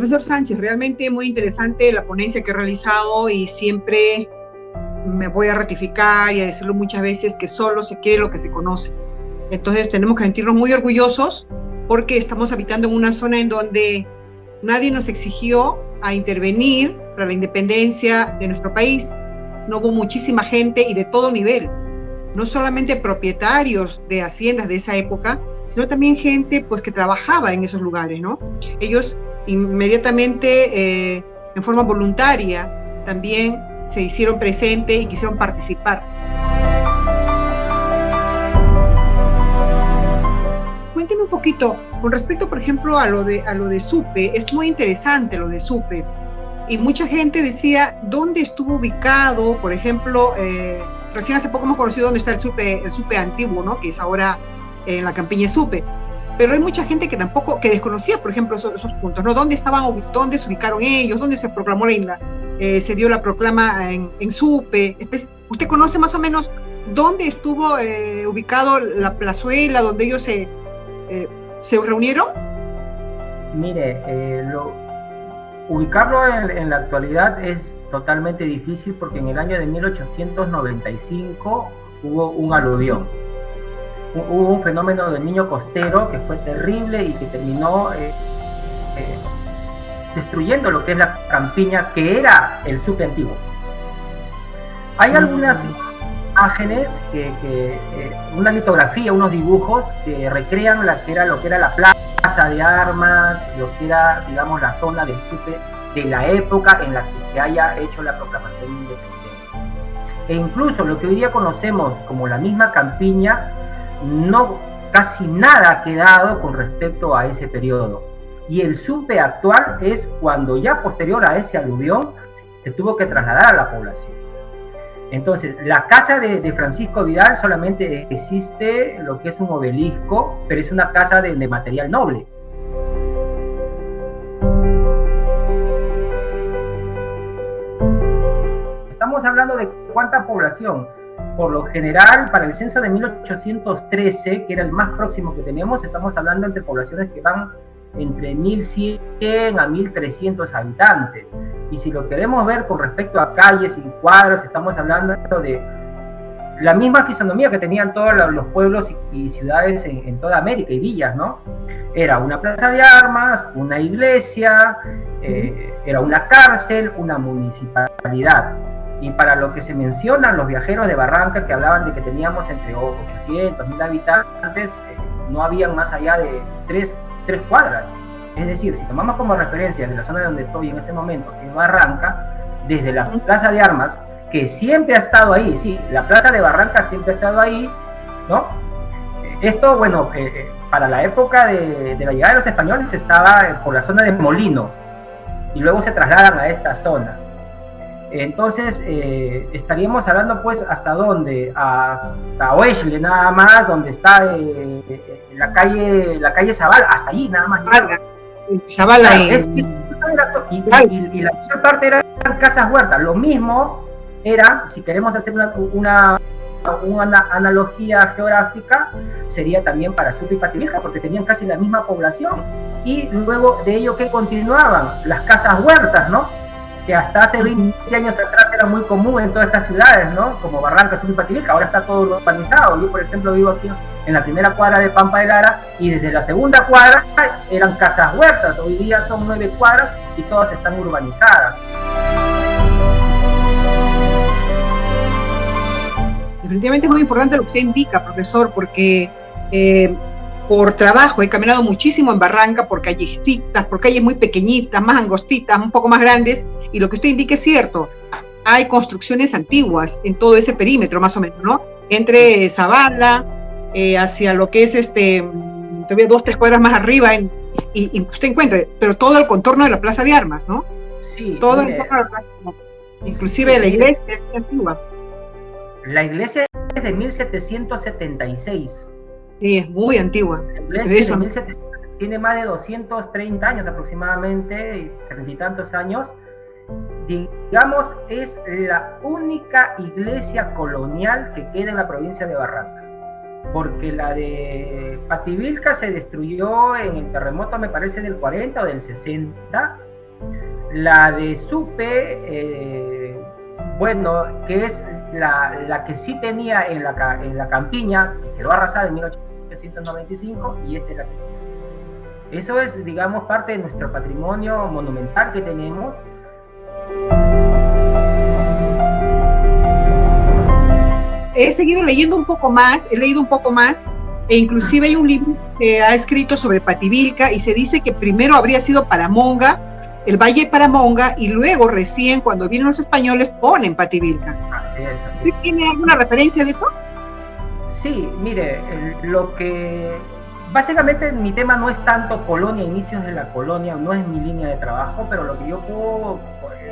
Profesor Sánchez, realmente muy interesante la ponencia que he realizado y siempre me voy a ratificar y a decirlo muchas veces que solo se quiere lo que se conoce. Entonces tenemos que sentirnos muy orgullosos porque estamos habitando en una zona en donde nadie nos exigió a intervenir para la independencia de nuestro país. No hubo muchísima gente y de todo nivel, no solamente propietarios de haciendas de esa época, sino también gente pues que trabajaba en esos lugares, ¿no? Ellos inmediatamente, en forma voluntaria, también se hicieron presente y quisieron participar. Cuénteme un poquito, con respecto, por ejemplo, a lo de Supe, es muy interesante lo de Supe, y mucha gente decía, ¿dónde estuvo ubicado? Por ejemplo, recién hace poco hemos conocido dónde está el Supe antiguo, ¿no? Que es ahora en la Campiña Supe. Pero hay mucha gente que tampoco, que desconocía, por ejemplo, esos puntos, ¿no? ¿Dónde se ubicaron ellos? ¿Dónde se proclamó se dio la proclama en Supe? ¿Usted conoce más o menos dónde estuvo ubicado la plazuela, donde ellos se reunieron? Mire, ubicarlo en la actualidad es totalmente difícil porque en el año de 1895 hubo un aluvión. Hubo un fenómeno del niño costero que fue terrible y que terminó destruyendo lo que es la campiña, que era el Supe antiguo. Hay algunas imágenes, una litografía, unos dibujos que recrean lo que era la plaza de armas, lo que era, digamos, la zona del Supe de la época en la que se haya hecho la proclamación de independencia. E incluso lo que hoy día conocemos como la misma campiña, casi nada ha quedado con respecto a ese periodo. Y el Supe actual es cuando ya posterior a ese aluvión se tuvo que trasladar a la población. Entonces, la casa de Francisco Vidal solamente existe lo que es un obelisco, pero es una casa de material noble. Estamos hablando de cuánta población. Por lo general, para el censo de 1813, que era el más próximo que tenemos, estamos hablando entre poblaciones que van entre 1.100 a 1.300 habitantes. Y si lo queremos ver con respecto a calles y cuadros, estamos hablando de la misma fisonomía que tenían todos los pueblos y ciudades en toda América y villas, ¿no? Era una plaza de armas, una iglesia, era una cárcel, una municipalidad. Y para lo que se mencionan los viajeros de Barranca, que hablaban de que teníamos entre 800, 1.000 habitantes, no habían más allá de 3 cuadras. Es decir, si tomamos como referencia de la zona donde estoy en este momento, en Barranca, desde la Plaza de Armas, que siempre ha estado ahí, sí, la Plaza de Barranca siempre ha estado ahí, ¿no? Esto, bueno, para la época de la llegada de los españoles estaba por la zona de Molino, y luego se trasladan a esta zona. Entonces, estaríamos hablando, pues, ¿hasta dónde? Hasta Oesle, nada más, donde está la calle Zavala, hasta allí, nada más. Zavala y la mayor parte eran casas huertas. Lo mismo era, si queremos hacer una analogía geográfica, sería también para Supe y Pativilca, porque tenían casi la misma población. Y luego de ello, ¿qué continuaban? Las casas huertas, ¿no? Que hasta hace 20 años atrás era muy común en todas estas ciudades, ¿no? Como Barranca, Supe y Pativilca, ahora está todo urbanizado. Yo, por ejemplo, vivo aquí en la primera cuadra de Pampa de Lara y desde la segunda cuadra eran casas huertas. Hoy día son 9 cuadras y todas están urbanizadas. Definitivamente es muy importante lo que usted indica, profesor, porque por trabajo he caminado muchísimo en Barranca, por callecitas, por calles muy pequeñitas, más angostitas, un poco más grandes, y lo que usted indica es cierto. Hay construcciones antiguas en todo ese perímetro, más o menos, ¿no? Entre Zavala, hacia lo que es todavía 2-3 cuadras más arriba, y usted encuentra, pero todo el contorno de la Plaza de Armas, ¿no? Sí. Todo el contorno de la Plaza de Armas. Inclusive la iglesia es antigua. La iglesia es de 1776. Sí, es muy antigua. La iglesia de 1700 tiene más de 230 años aproximadamente, 30 y tantos años. Digamos, es la única iglesia colonial que queda en la provincia de Barranca. Porque la de Pativilca se destruyó en el terremoto, me parece, del 40 o del 60, La de Supe, bueno, que es la que sí tenía en la campiña, que quedó arrasada en 1895, y esta es la que... Eso es, digamos, parte de nuestro patrimonio monumental que tenemos. He seguido leyendo un poco más, he leído un poco más, e inclusive hay un libro que se ha escrito sobre Pativilca y se dice que primero habría sido Paramonga, el Valle Paramonga, y luego recién cuando vienen los españoles ponen Pativilca. Así es, así es. ¿Tiene alguna referencia de eso? Sí, mire, lo que... Básicamente mi tema no es tanto colonia, inicios de la colonia, no es mi línea de trabajo, pero lo que yo puedo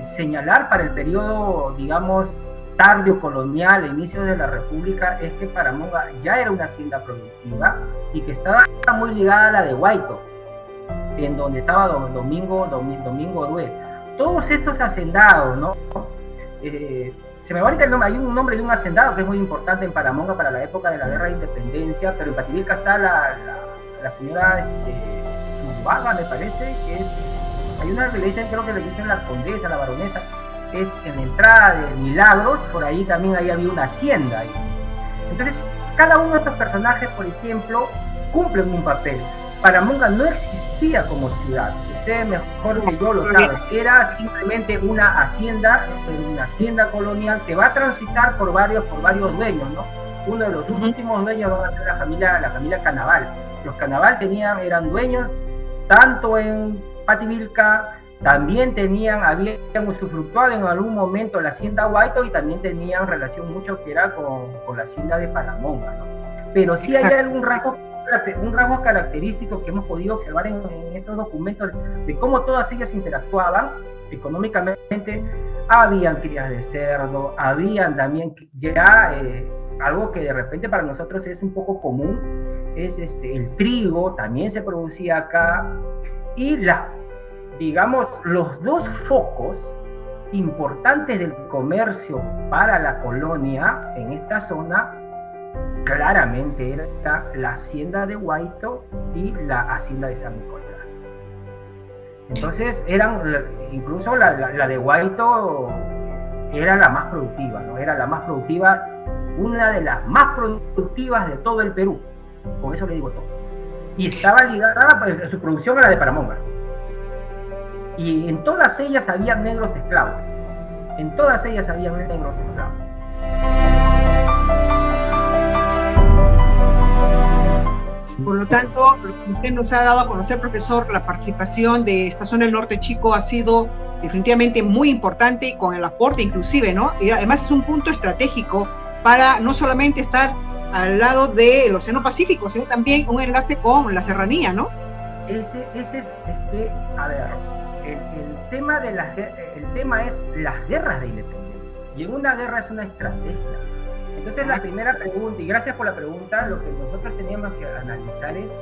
señalar para el periodo, digamos, tardío colonial, inicios de la República, es que Paramonga ya era una hacienda productiva y que estaba muy ligada a la de Guaito, en donde estaba Domingo Dué. Todos estos hacendados, ¿no? Se me va ahorita el nombre, hay un nombre de un hacendado que es muy importante en Paramonga para la época de la Guerra de Independencia, pero en Pativilca está la señora Zuluaga, me parece, que es, hay una que le dicen, creo que le dicen la condesa, la baronesa, que es en la entrada de Milagros, por ahí también ahí había una hacienda. Entonces, cada uno de estos personajes, por ejemplo, cumplen un papel. Paramonga no existía como ciudad, usted mejor que yo lo sabe, era simplemente una hacienda colonial que va a transitar por varios dueños, ¿no? Uno de los últimos dueños va a ser la familia Canaval. Los Canaval eran dueños tanto en Pativilca, también habían usufructuado en algún momento la hacienda Guaito y también tenían relación mucho que era con la hacienda de Paramonga, ¿no? Pero sí hay algún rasgo característico que hemos podido observar en estos documentos de cómo todas ellas interactuaban económicamente. Habían crías de cerdo, habían también ya algo que de repente para nosotros es un poco común, es el trigo, también se producía acá, y digamos, los dos focos importantes del comercio para la colonia en esta zona claramente era la hacienda de Guaito y la hacienda de San Nicolás. Entonces incluso la de Guaito era la más productiva, ¿no? Era la más productiva, una de las más productivas de todo el Perú, con eso le digo todo. Y estaba ligada a su producción a la de Paramonga. Y en todas ellas había negros esclavos. En todas ellas había negros esclavos. Por lo tanto, lo que usted nos ha dado a conocer, profesor, la participación de esta zona del Norte Chico ha sido definitivamente muy importante y con el aporte inclusive, ¿no? Y además es un punto estratégico para no solamente estar al lado del Océano Pacífico, sino también un enlace con la serranía, ¿no? A ver, el tema es las guerras de independencia. Y en una guerra es una estrategia. Entonces la primera pregunta, y gracias por la pregunta, lo que nosotros teníamos que analizar es,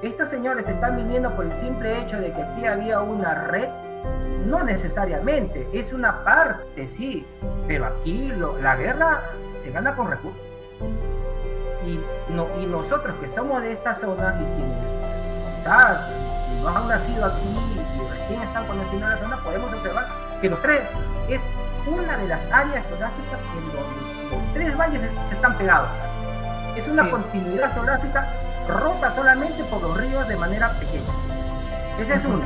¿estos señores están viniendo por el simple hecho de que aquí había una red? No necesariamente, es una parte, sí, pero aquí la guerra se gana con recursos. Y nosotros que somos de esta zona y quienes quizás no han nacido aquí y recién están conociendo la zona, podemos observar que los tres es una de las áreas geográficas en donde los tres valles están pegados. Es una continuidad geográfica rota solamente por los ríos de manera pequeña. Esa es una.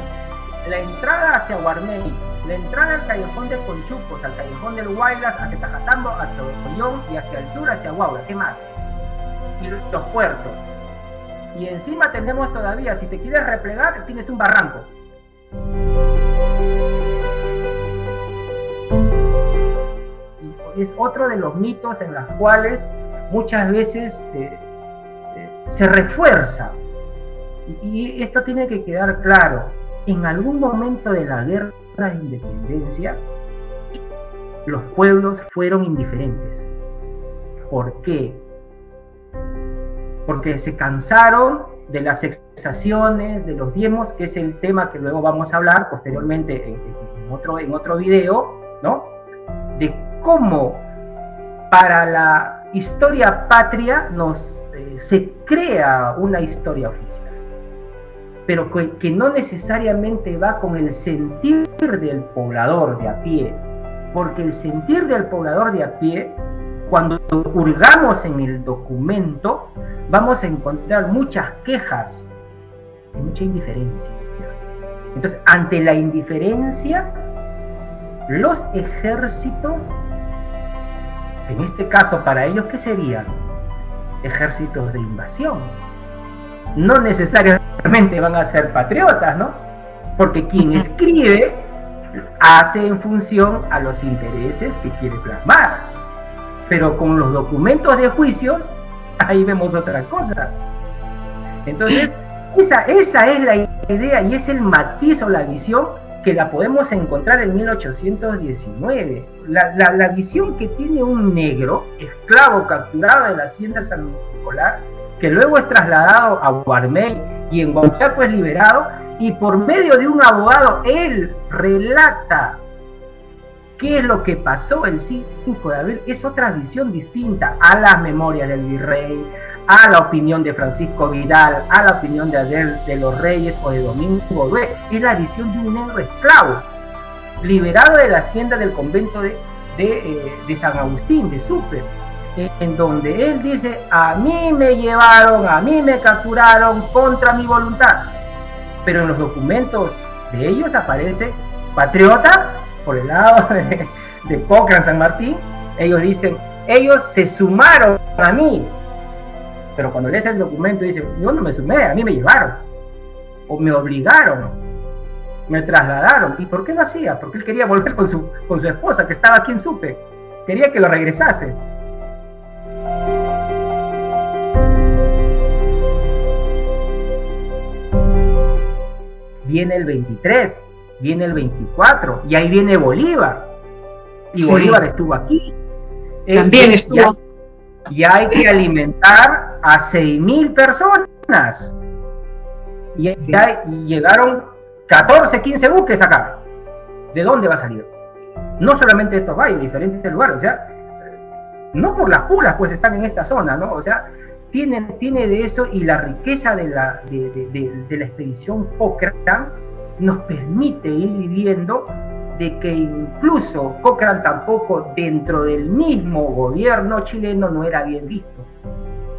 La entrada hacia Guarmey, la entrada al callejón de Conchucos, al callejón del Huaylas, hacia Cajatambo, hacia Ollón y hacia el sur, hacia Huaura. ¿Qué más? Y los puertos. Y encima tenemos todavía, si te quieres replegar, tienes un barranco. Y es otro de los mitos en los cuales muchas veces se refuerza. Y esto tiene que quedar claro. En algún momento de la guerra de independencia, los pueblos fueron indiferentes. ¿Por qué? Porque se cansaron de las exacciones, de los diezmos, que es el tema que luego vamos a hablar posteriormente en otro video, ¿no? De cómo para la historia patria se crea una historia oficial. pero que no necesariamente va con el sentir del poblador de a pie, porque el sentir del poblador de a pie, cuando hurgamos en el documento, vamos a encontrar muchas quejas y mucha indiferencia. Entonces, ante la indiferencia, los ejércitos, en este caso para ellos, ¿qué serían? Ejércitos de invasión. No necesariamente van a ser patriotas, ¿no? Porque quien escribe hace en función a los intereses que quiere plasmar. Pero con los documentos de juicios, ahí vemos otra cosa. Entonces, esa es la idea y es el matiz o la visión que la podemos encontrar en 1819. La visión que tiene un negro, esclavo capturado de la hacienda San Nicolás, que luego es trasladado a Guarmey y en Huachaco es liberado, y por medio de un abogado él relata qué es lo que pasó el 5 de abril. Es otra visión distinta a las memorias del virrey, a la opinión de Francisco Vidal, a la opinión de Adel de los Reyes o de Domingo Godoy. Es la visión de un negro esclavo, liberado de la hacienda del convento de San Agustín, de Sucre, en donde él dice: a mí me llevaron, a mí me capturaron contra mi voluntad. Pero en los documentos de ellos aparece patriota por el lado de Cochrane, San Martín. Ellos dicen: ellos se sumaron a mí. Pero cuando lees el documento dice: yo no me sumé, a mí me llevaron, o me obligaron, me trasladaron. ¿Y por qué lo hacía? Porque él quería volver con su esposa, que estaba aquí en Supe, quería que lo regresase. Viene el 23, viene el 24, y ahí viene Bolívar, y sí, Bolívar estuvo aquí. También estuvo. Y hay que alimentar a 6.000 personas. Y llegaron 14, 15 buques acá. ¿De dónde va a salir? No solamente de estos valles, diferentes lugares. O sea, no por las puras, pues están en esta zona, ¿no? O sea, tiene de eso, y la riqueza de la expedición Cochrane nos permite ir viendo de que incluso Cochrane tampoco dentro del mismo gobierno chileno no era bien visto,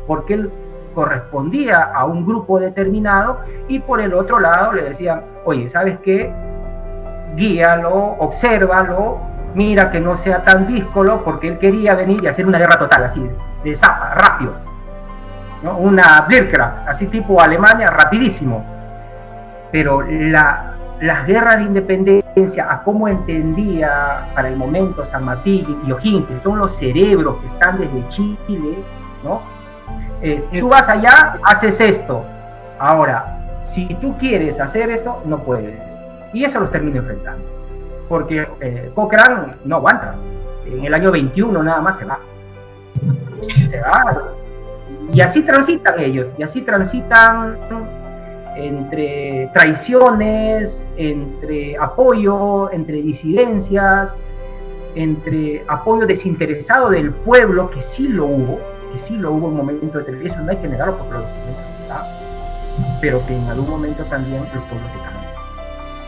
porque él correspondía a un grupo determinado, y por el otro lado le decían: oye, ¿sabes qué? Guíalo, obsérvalo, mira que no sea tan díscolo, porque él quería venir y hacer una guerra total, así, de zapa, rápido, ¿no? Una Wehrkraft, así tipo Alemania, rapidísimo. Pero las guerras de independencia, a cómo entendía para el momento San Martín y O'Higgins, que son los cerebros que están desde Chile, ¿no? Tú vas allá, haces esto. Ahora, si tú quieres hacer esto, no puedes. Y eso los termina enfrentando. Porque Cochrane no aguanta. En el año 21 nada más se va. Se va. Y así transitan ellos. Y así transitan entre traiciones, entre apoyo, entre disidencias, entre apoyo desinteresado del pueblo, que sí lo hubo en un momento de eso, no hay que negarlo porque los documentos están, pero que en algún momento también el pueblo se cansa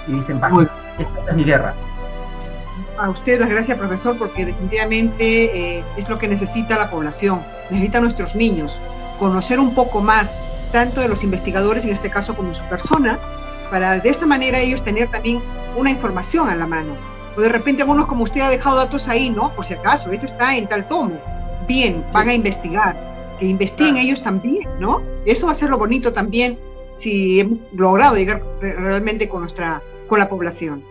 y dicen: basta, esta es mi guerra. A usted las gracias, profesor, porque definitivamente es lo que necesita la población, necesitan nuestros niños, conocer un poco más tanto de los investigadores, en este caso como su persona, para de esta manera ellos tener también una información a la mano. O de repente algunos, como usted ha dejado datos ahí, ¿no? Por si acaso, esto está en tal tomo. Bien, van a investigar, que investiguen ellos también, ¿no? Eso va a ser lo bonito también, si hemos logrado llegar realmente con la población.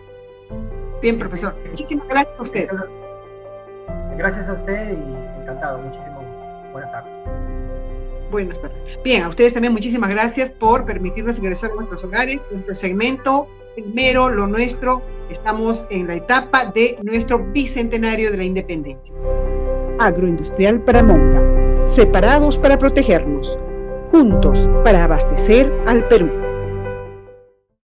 Bien, profesor, muchísimas gracias a usted. Gracias a usted y encantado, muchísimo gusto. Buenas tardes. Buenas tardes. Bien, a ustedes también muchísimas gracias por permitirnos ingresar a nuestros hogares. Nuestro segmento, primero lo nuestro, estamos en la etapa de nuestro bicentenario de la independencia. Agroindustrial Paramonga, separados para protegernos, juntos para abastecer al Perú.